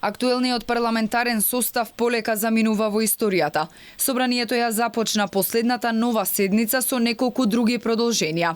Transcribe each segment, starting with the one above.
Актуелниот парламентарен состав полека заминува во историјата. Собранието ја започна последната нова седница со неколку други продолженија.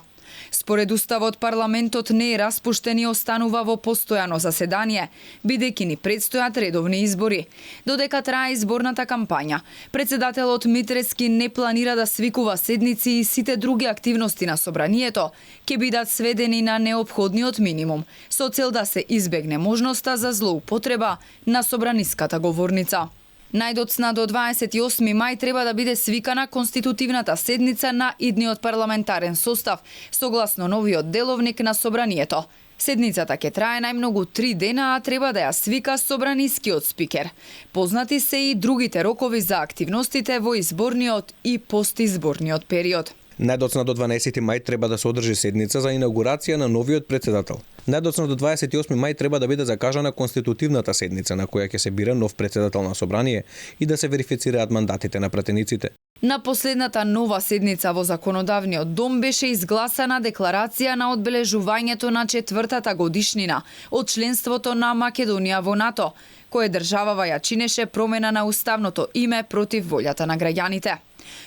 Според Уставот, парламентот не е распуштен и останува во постојано заседание, бидејќи ни предстојат редовни избори. Додека трае изборната кампања, председателот Митрески не планира да свикува седници и сите други активности на собранието ќе бидат сведени на неопходниот минимум, со цел да се избегне можноста за злоупотреба на собраниската говорница. Најдоцна до 28 мај треба да биде свикана конститутивната седница на идниот парламентарен состав, согласно новиот деловник на собранието. Седницата ќе трае најмногу 3 дена, а треба да ја свика собранискиот спикер. Познати се и другите рокови за активностите во изборниот и постизборниот период. Најдоцна до 12 мај треба да се одржи седница за инаугурација на новиот председател. Најдоцна до 28 мај треба да биде закажана конститутивната седница на која ќе се бира нов председател на собрание и да се верифицираат мандатите на пратениците. На последната нова седница во Законодавниот дом беше изгласана декларација на одбележувањето на 4-та годишнина од членството на Македонија во НАТО, кое државава ја чинеше промена на уставното име против волјата на граѓаните.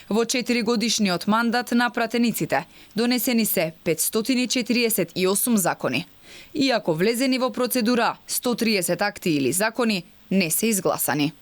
Во 4-годишниот мандат на пратениците донесени се 548 закони. Иако влезени во процедура, 130 акти или закони не се изгласани.